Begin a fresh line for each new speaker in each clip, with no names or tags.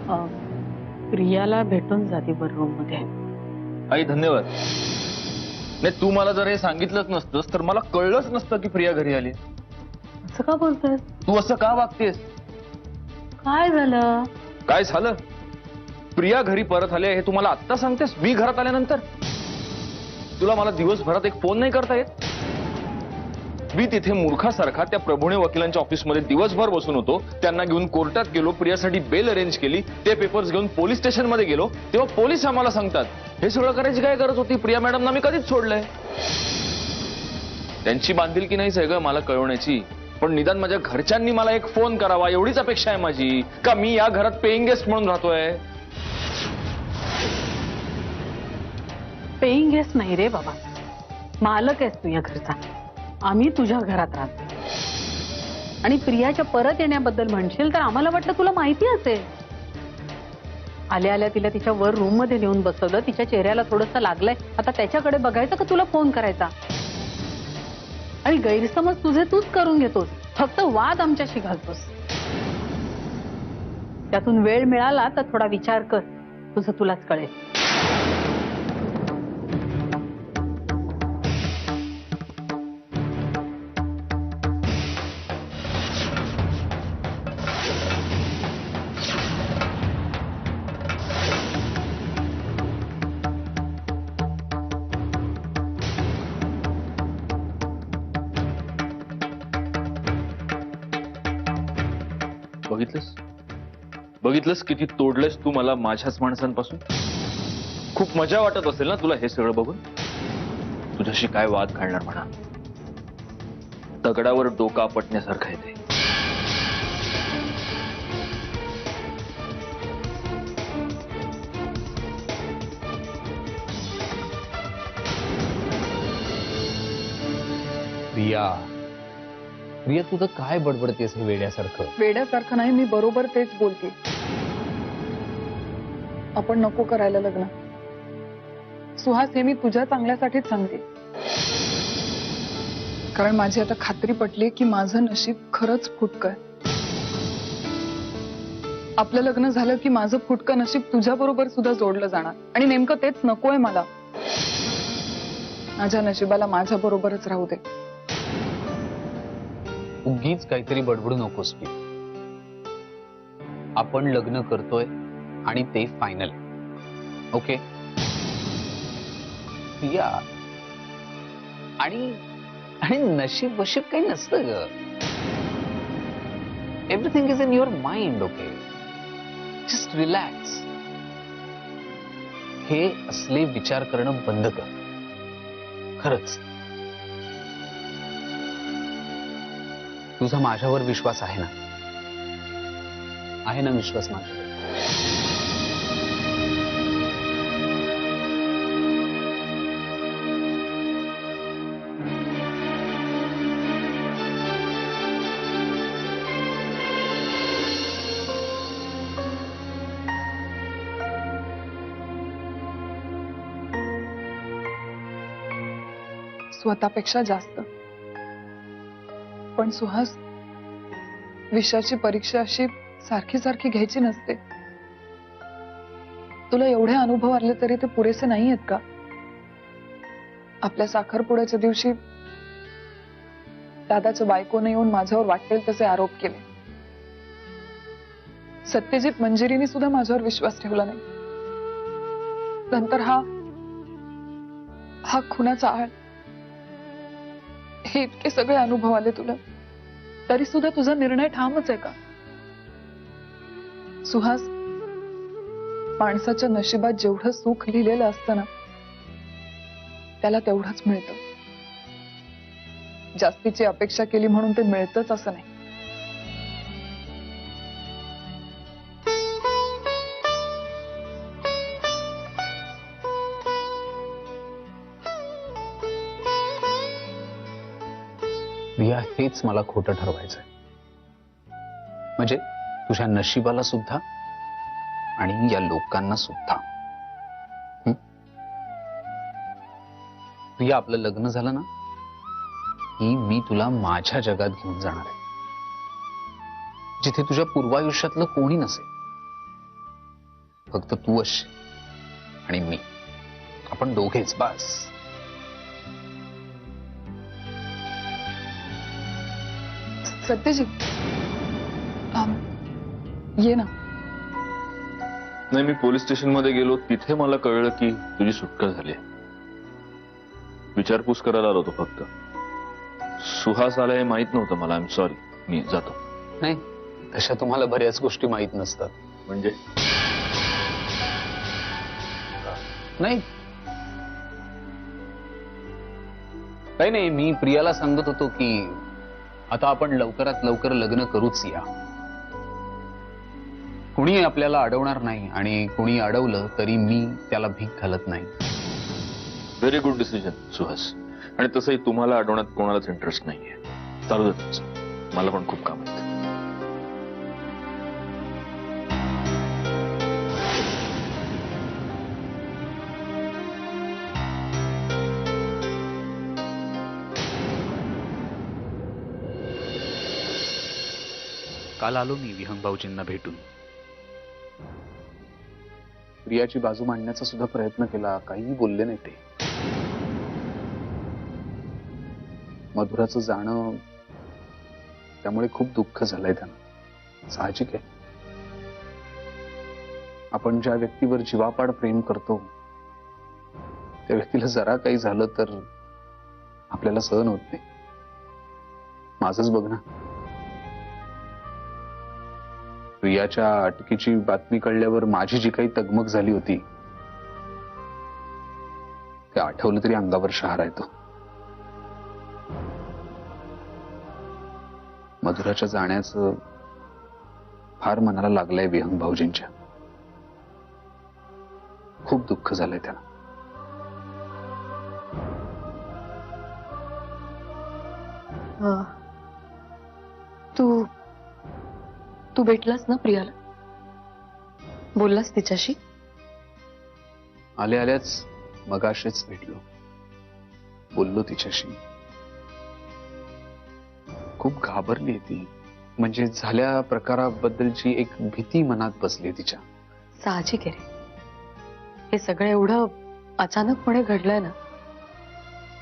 प्रियाला भेटून जाते बर रूम मध्ये.
आई धन्यवाद. नाही तू मला जर हे सांगितलंच नसतंस तर मला कळलंच नसतं की प्रिया घरी आली.
असं का बोलतोय?
तू असं का वागतेस?
काय झालं?
काय झालं? प्रिया घरी परत आली हे तुम्हाला आत्ता सांगतेस मी घरात आल्यानंतर? तुला मला दिवसभरात एक फोन नाही करता येत? मी तिथे मूर्खासारखा त्या प्रभुणे वकिलांच्या ऑफिसमध्ये दिवसभर बसून होतो. त्यांना घेऊन कोर्टात गेलो, प्रियासाठी बेल अरेंज केली, ते पेपर्स घेऊन पोलीस स्टेशनमध्ये गेलो. तेव्हा पोलीस आम्हाला सांगतात हे सगळं करायची काय गरज होती? प्रिया मॅडमना मी कधीच सोडलंय. त्यांची बांधिलकी नाहीच आहे ग मला कळवण्याची, पण निदान माझ्या घरच्यांनी मला एक फोन करावा एवढीच अपेक्षा आहे माझी. का मी या घरात पेइंग गेस्ट म्हणून राहतोय?
पेइंग गेस्ट नाही रे बाबा, मालक आहेस तू या घरचा. आम्ही तुझ्या घरात राहतो. आणि प्रियाच्या परत येण्याबद्दल म्हणशील तर आम्हाला वाटलं तुला माहिती असेल. आल्या आल्या तिला तिच्या वर रूम मध्ये नेऊन बसवलं, तिच्या चेहऱ्याला थोडंसं लागलंय, आता त्याच्याकडे बघायचं का तुला फोन करायचा? आणि गैरसमज तुझे तूच करून घेतोस, फक्त वाद आमच्याशी घालतोस. त्यातून वेळ मिळाला तर थोडा विचार कर, तुझं तुलाच कळेल.
बघितलंस किती तोडलंस तू मला माझ्याच माणसांपासून. खूप मजा वाटत असेल ना तुला हे सगळं बघून. तुझ्याशी काय वाद घालणार म्हणा, दगडावर डोका आपटण्यासारखं आहे ते.
प्रिया प्रिया तुझं काय बडबडतेस हे वेड्यासारखं?
वेड्यासारखं नाही, मी बरोबर तेच बोलते. आपण नको करायला लग्न. सुहास, हे मी तुझ्या चांगल्यासाठीच सांगते. कारण माझी आता खात्री पटली की माझं नशीब खरंच फुटकं आहे. आपलं लग्न झालं की माझं फुटकं नशीब तुझ्या बरोबर सुद्धा जोडलं जाणार. आणि नेमकं तेच नकोय मला. माझ्या नशिबाला माझ्या बरोबरच राहू दे.
उगीच काहीतरी बडबडू नकोस प्रिया. आपण लग्न करतोय आणि ते फायनल. ओके प्रिया. आणि आणि नशीब वशीब काही नसतं ग. Everything is in your mind. Okay just relax. हे असले विचार करणं बंद कर. खरंच तुझा माझ्यावर विश्वास आहे ना? आहे ना विश्वास माझ्यावर?
स्वतःपेक्षा जास्त. पण सुहास, विषयाची परीक्षा अशी सारखी सारखी घ्यायची नसते. तुला एवढे अनुभव आले तरी ते पुरेसे नाही आहेत का? आपल्या साखरपुड्याच्या दिवशी दादाच्या बायकोने येऊन माझ्यावर वाटेल तसे आरोप केले. सत्यजित मंजिरीने सुद्धा माझ्यावर विश्वास ठेवला नाही. नंतर हा खुनाचा आळ. हे इतके सगळे अनुभव आले तुला, तरी सुद्धा तुझा निर्णय ठामच आहे का? सुहास, माणसाच्या नशिबात जेवढं सुख लिहिलेलं असतं ना, त्याला तेवढंच मिळतं. जास्तीची अपेक्षा केली म्हणून ते मिळतच असं नाही.
प्रिया, हेच मला खोटं ठरवायचंय. म्हणजे तुझ्या नशिबाला सुद्धा आणि या लोकांना सुद्धा. प्रिया, आपलं लग्न झालं ना की मी तुला माझ्या जगात घेऊन जाणार आहे, जिथे तुझ्या पूर्वायुष्यातलं कोणी नसेल. फक्त तू असशील आणि मी, आपण दोघेच बस.
सत्यजित ये ना.
नाही, मी पोलीस स्टेशन मध्ये गेलो, तिथे मला कळलं की तुझी सुटका झाली. विचारपूस करायला आलो होतो फक्त. सुहास आला हे माहित नव्हतं मला. आय एम सॉरी, मी जातो.
नाही, तशा तुम्हाला बऱ्याच गोष्टी माहित नसतात.
म्हणजे
नाही, काही नाही, मी प्रियाला सांगत होतो की आता आपण लवकरात लवकर लग्न करूच या. कुणी आपल्याला अडवणार नाही आणि कुणी अडवलं तरी मी त्याला भीक घालत नाही.
Very good decision Suhas. आणि तसंही तुम्हाला अडवण्यात कोणालाच इंटरेस्ट नाहीये. चालू दे तुमचं. मला पण खूप काम आहे.
काल आलो मी विहंग भाऊजींना भेटून. प्रियाची बाजू मांडण्याचा सुद्धा प्रयत्न केला, काहीही बोलले नाही ते. मधुराचं जाणं, त्यामुळे खूप दुःख झालंय त्यांना. साहजिक आहे. आपण ज्या व्यक्तीवर जीवापाड प्रेम करतो त्या व्यक्तीला जरा काही झालं तर आपल्याला सहन होत नाही. माझंच बघ ना. प्रियाच्या अटकेची बातमी कळल्यावर माझी जी काही तगमग झाली होती ते आठवलं तरी अंगावर शहारा येतो. मधुराच्या जाण्याचं फार मनाला लागलंय विहंग भाऊजींच्या. खूप दुःख झालंय त्यांना.
तू तू भेटलास ना प्रियाला? बोललास तिच्याशी?
आल्या आल्याच मगाशीच भेटलो, बोललो तिच्याशी. खूप घाबरली ती. म्हणजे झाल्या प्रकाराबद्दलची एक भीती मनात बसली तिच्या.
साहजिक आहे रे. हे सगळं एवढं अचानकपणे घडलंय ना,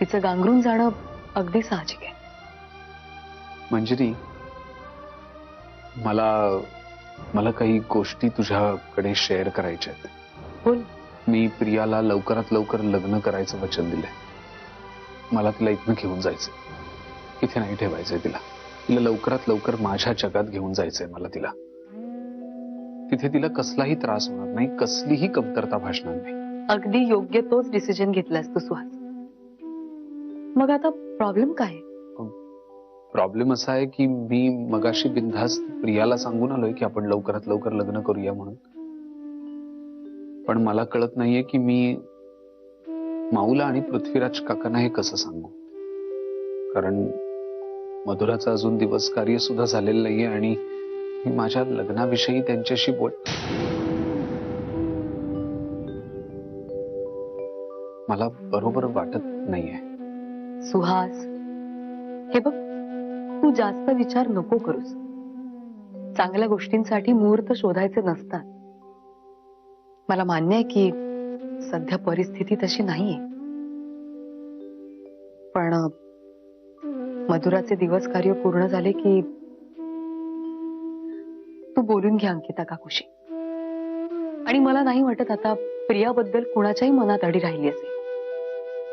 तिचं गांगरून जाणं अगदी साहजिक आहे.
मंजिरी, मला काही गोष्टी तुझ्याकडे शेअर करायच्या आहेत.
बोल.
मी प्रियाला लवकरात लवकर लग्न करायचं वचन दिलंय. मला तिला इथनं घेऊन जायचंय. इथे नाही ठेवायचंय तिला. तिला लवकरात लवकर माझ्या जगात घेऊन जायचंय मला तिला. तिथे तिला कसलाही त्रास होणार नाही, कसलीही कमतरता भासणार नाही.
अगदी योग्य तोच डिसिजन घेतलास तू सुहास. मग आता प्रॉब्लेम काय?
प्रॉब्लेम असा आहे की मी मगाशी बिनधास्त प्रियाला सांगून आलोय की आपण लवकरात लवकर लग्न करूया म्हणून. पण मला कळत नाहीये की मी माऊला आणि पृथ्वीराज काकांना हे कसं सांगू. कारण मधुराचं अजून दिवस कार्य सुद्धा झालेलं नाहीये आणि मी माझ्या लग्नाविषयी त्यांच्याशी मला बरोबर वाटत नाहीये.
सुहास, हे बघ, तू जास्त विचार नको करूस. चांगल्या गोष्टींसाठी मुहूर्त शोधायचे नसतात. मला मान्य आहे की सध्या परिस्थिती तशी नाहीये, पण मधुराचे दिवस कार्य पूर्ण झाले की तू बोलून घे अंकिता काकूशी. आणि मला नाही वाटत आता प्रियाबद्दल कुणाच्याही मनात अडी राहिली असेल.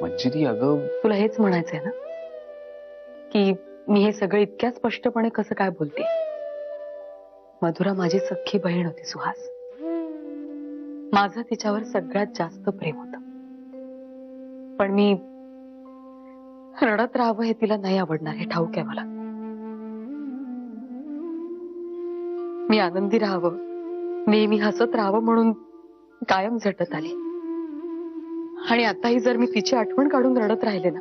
मंजिरी, अगं
तुला हेच म्हणायचंय ना की मी हे सगळं इतक्या स्पष्टपणे कसं काय बोलते? मधुरा माझी सख्खी बहीण होती सुहास. माझं तिच्यावर सगळ्यात जास्त प्रेम होतं. पण मी रडत राहावं हे तिला नाही आवडणार, हे ठाऊक आहे मला. मी आनंदी राहावं, नेहमी हसत राहावं म्हणून कायम झटत आली. आणि आताही जर मी तिची आठवण काढून रडत राहिले ना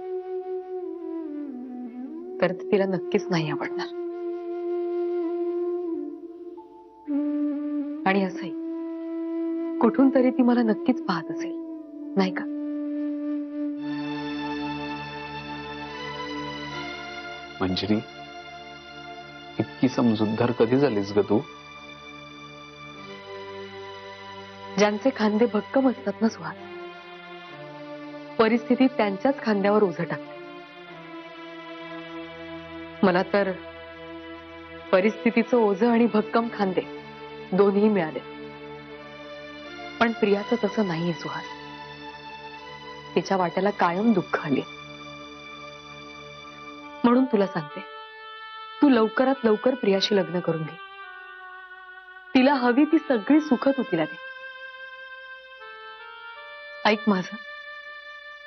तर तिला नक्कीच नाही आवडणार. आणि असंही कुठून तरी ती मला नक्कीच पाहत असेल, नाही का?
मंजिरी, इतकी समजूतदार कधी झालीस ग तू?
ज्यांचे खांदे भक्कम असतात ना सुहास, परिस्थिती त्यांच्याच खांद्यावर ओझं टाकते. मला तर परिस्थितीचं ओझं आणि भक्कम खांदे दोन्ही मिळाले. पण प्रियाचं तसं नाहीये सुहास. तिच्या वाट्याला कायम दुःख आले. म्हणून तुला सांगते, तू लवकरात लवकर प्रियाशी लग्न करून घे. तिला हवी ती सगळी सुख तू तिला दे. ऐक माझं,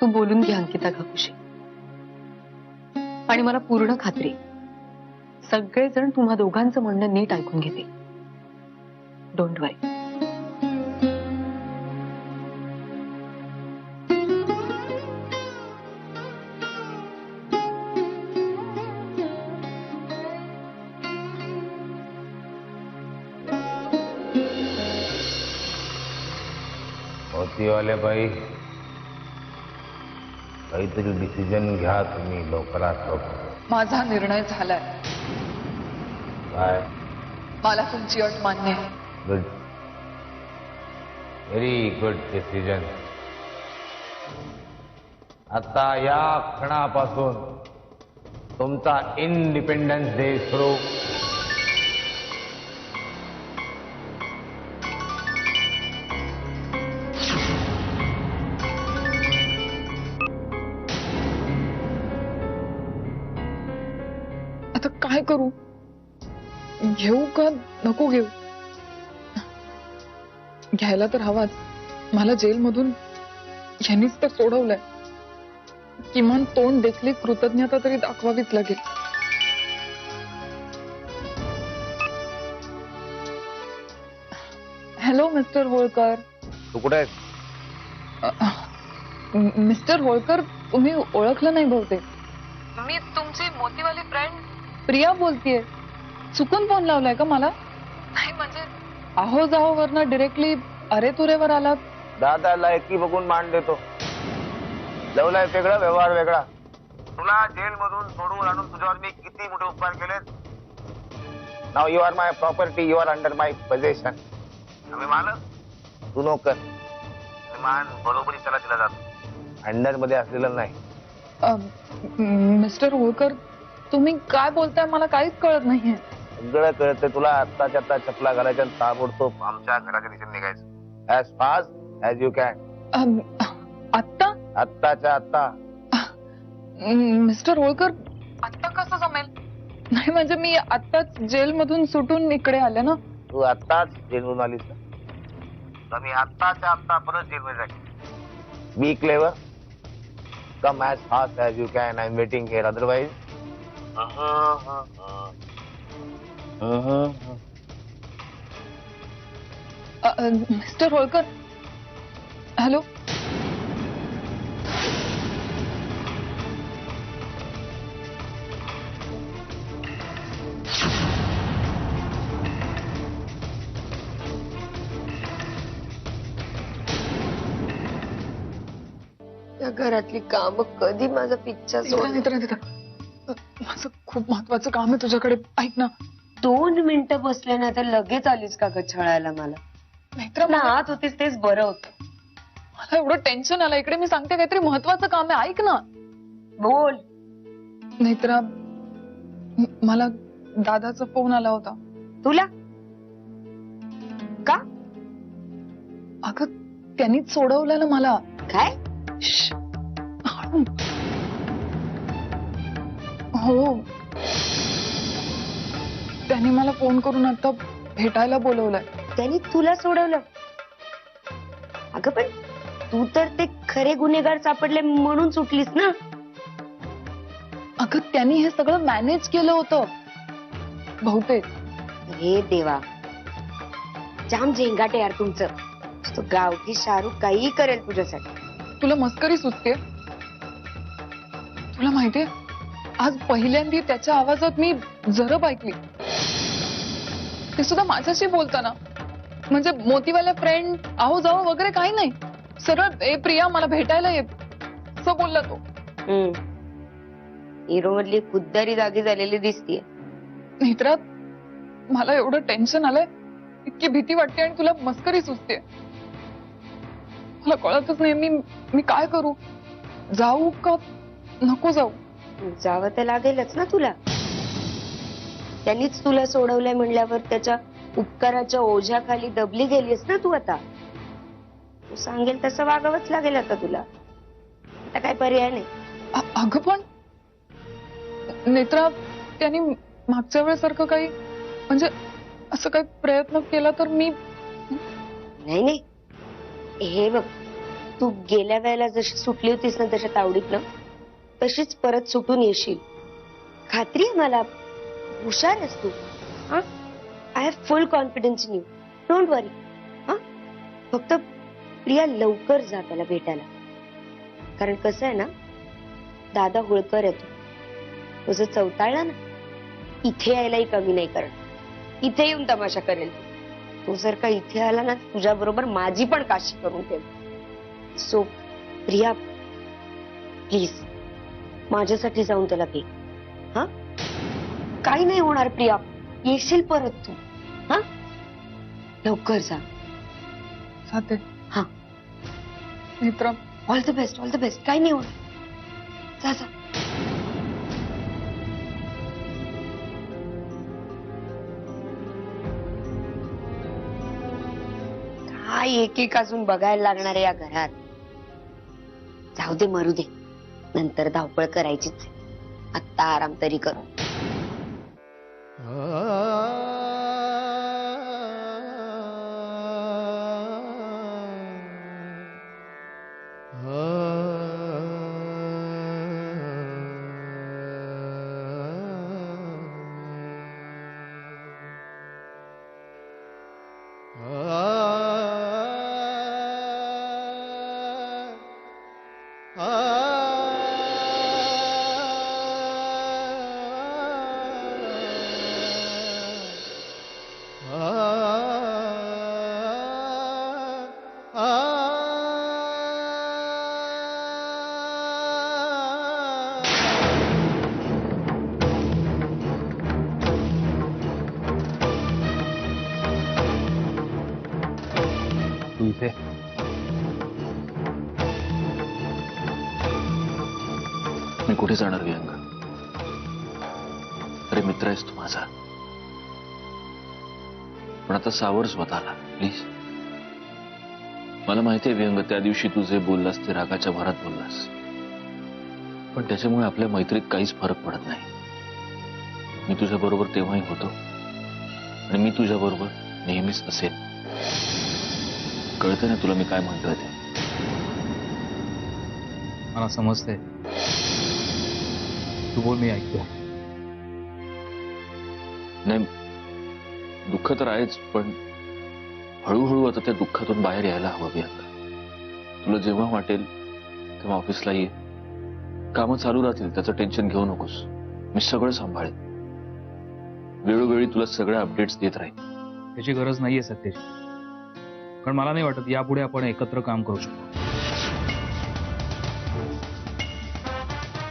तू बोलून घे अंकिता काकूशी. आणि मला पूर्ण खात्री, सगळेजण तुम्हा दोघांचं म्हणणं नीट ऐकून घेते. डोंट वरी.
मोतीवाले बाई, काहीतरी डिसिजन घ्या तुम्ही लवकरात लवकर.
माझा निर्णय झालाय.
काय?
मला तुमची अट मान्य आहे.
Good, very good decision. आता या क्षणापासून तुमचा इंडिपेंडन्स डे सुरू.
आता काय करू? घेऊ का नको घेऊ? घ्यायला तर हवाच. मला जेलमधून यांनीच तर सोडवलंय. किमान तोंड देखली कृतज्ञता तरी दाखवावीच लागेल. Hello mister Holkar.
तू कुठे आहेस?
मिस्टर होळकर, तुम्ही ओळखलं नाही बहुतेक. मी तुमची मोतीवाली फ्रेंड प्रिया बोलतीये. चुकून फोन लावलाय का मला? नाही म्हणजे आहो जाहो वरनं डिरेक्टली अरे तुरेवर आलात.
दादा लायकी बघून मान देतो. लव्ह लाईफ वेगळा, व्यवहार वेगळा. तुला जेल मधून सोडून आणून तुझ्यावर मी किती मोठे उपकार केलेत. Now you are my property, you are under my possession. आम्ही मालक, तू नोकर. मान बरोबरी त्याला दिला जातो, अंडर मध्ये असलेलं नाही.
मिस्टर होळकर, तुम्ही काय बोलताय मला काहीच कळत नाहीये.
सगळं कळतंय तुला. आत्ताच्या आत्ता चपला घालायच्या आणि ताबडतोब आमच्या घराच्या दिशेने निघायचं. As fast as you can.
आत्ता?
आत्ताच्या आत्ता.
मिस्टर होळकर, आत्ता कसं जमेल? नाही म्हणजे मी आत्ताच जेलमधून सुटून इकडे आले ना.
तू आत्ताच जेलमधून आलीस ना, तर मी आत्ताच्या आत्ता परत जेलमध्ये जाईल. Be clever, come as fast as you can. I am waiting here. Otherwise
mister Holkar, hello.
या घरातली काम कधी माझा पिच्छा सोड.
माझं खूप महत्वाचं काम आहे तुझ्याकडे. ऐक ना.
2 मिनिटं बसले ना तर लगेच आलीस का ग छळायला मला?
नाहीतर
ना आत होतीस तेच बरं होतं.
मला एवढं टेन्शन आलं. इकडे मी सांगते काहीतरी महत्वाचं काम आहे. ऐक ना.
बोल.
नेत्रा, मला दादाचा फोन आला होता.
तुला का?
अगं त्यांनीच सोडवलं ना मला.
काय?
श्श्श. हळू. हो, त्यांनी मला फोन करून आता भेटायला बोलवलंय.
त्यांनी तुला सोडवलं? अगं पण तू तर ते खरे गुन्हेगार सापडले म्हणून सुटलीस ना.
अगं त्यांनी हे सगळं मॅनेज केलं होतं बहुतेक.
हे देवा, जाम झेंगाट यार तुमचं. तो गावठी शाहरुख काही करेल तुझ्यासाठी.
तुला मस्करी सुचते? तुला माहितीये, आज पहिल्यांदा त्याच्या आवाजात मी जरब ऐकली. ते सुद्धा माझ्याशी बोलताना. म्हणजे मोतीवाल्या फ्रेंड, आहो जाओ वगैरे काही नाही. सरळ, ए प्रिया मला भेटायला ये, असं बोलला तो.
हिरो मधली खुद्दारी जागी झालेली दिसतीये.
नेत्रात मला एवढं टेन्शन आलंय, इतकी भीती वाटते आणि तुला मस्करी सुचते. मला कळतच नाही मी काय करू. जाऊ का नको जाऊ.
जावं तर लागेलच ना तुला. त्यांनीच तुला सोडवलंय म्हणल्यावर त्याच्या उपकाराच्या ओझ्याखाली दबली गेलीस ना तू आता. तू सांगेल तसं वागावंच लागेल आता तुला. आता काय पर्याय नाही.
अगं पण नेत्रा, त्यांनी मागच्या वेळेसारखं काही म्हणजे असं काही प्रयत्न केला तर मी.
नाही नाही, हे बघ, तू गेल्या वेळेला जशी सुटली होतीस ना तशा तावडीत ना, तशीच परत सुटून येशील. खात्री आहे मला. हुशार आहेस तू. I have full confidence in you. Don't worry. हा, फक्त प्रिया लवकर जा त्याला भेटायला. कारण कसं आहे ना, दादा होळकर येतो. तो जर चौताळला ना, इथे यायलाही कमी नाही करणार. इथे येऊन तमाशा करेल. तो जर का इथे आला ना, तुझ्या बरोबर माझी पण काशी करून ठेव. सो प्रिया, प्लीज माझ्यासाठी जाऊन त्याला भेट. हा, काही नाही होणार प्रिया. येशील परत तू. हा, लवकर जा.
जाते.
हा,
Netra,
all the best. All the best. काही नाही होणार. जा जा. काय एक एक अजून बघायला लागणार आहे या घरात. जाऊ दे, मरू दे. नंतर धावपळ करायचीच. आत्ता आराम तरी करू.
तू इथे मी कुठे जाणार विहंग? अरे मित्र आहेस तू माझा. पण आता सावर स्वतःला प्लीज. मला माहितीये विहंग, त्या दिवशी तू जे बोललास ते रागाच्या भरात बोललास. पण त्याच्यामुळे आपल्या मैत्रीत काहीच फरक पडत नाही. मी तुझ्या बरोबर तेव्हाही होतो आणि मी तुझ्या बरोबर नेहमीच असेल. कळतं ना तुला मी काय म्हणतोय ते?
मला समजतंय. तू बोल, मी ऐकतो.
नाही, दुःख तर आहेच, पण हळूहळू आता त्या दुःखातून बाहेर यायला हवं विहंग. तुला जेव्हा वाटेल तेव्हा ऑफिसला ये. कामं चालू राहतील, त्याचं टेन्शन घेऊ नकोस. मी सगळं सांभाळेन. वेळोवेळी तुला सगळ्या अपडेट्स देत राहील.
त्याची गरज नाहीये सत्याची. कारण मला नाही वाटत यापुढे आपण एकत्र काम करू शकतो.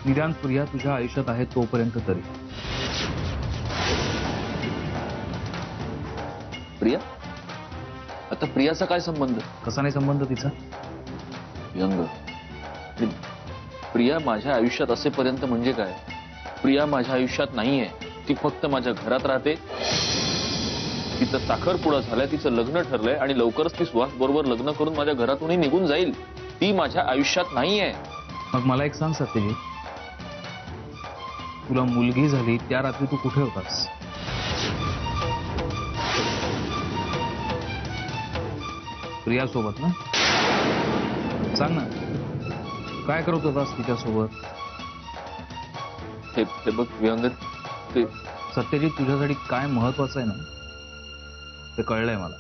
निदान प्रिया तुझ्या आयुष्यात आहे तोपर्यंत तरी.
प्रिया? आता प्रियाचा काय संबंध?
कसा नाही संबंध तिचा?
यंग, प्रिया माझ्या आयुष्यात असेपर्यंत म्हणजे काय? प्रिया माझ्या आयुष्यात नाहीये. ती फक्त माझ्या घरात राहते. तिचं साखरपुडा झालाय, तिचं लग्न ठरलंय आणि लवकरच ती सुहास बरोबर लग्न करून माझ्या घरातूनही निघून जाईल. ती माझ्या आयुष्यात नाहीये.
मग मला एक सांग सत्यजित, तुला मुलगी झाली त्या रात्री तू कुठे होतास? प्रिया सोबत ना? सांग ना, काय करत होतास तिच्यासोबत?
हे बघ विहंग, ते
सत्यजित तुझ्यासाठी काय महत्वाचं आहे ना ते कळलंय मला.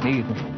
निघ इथून.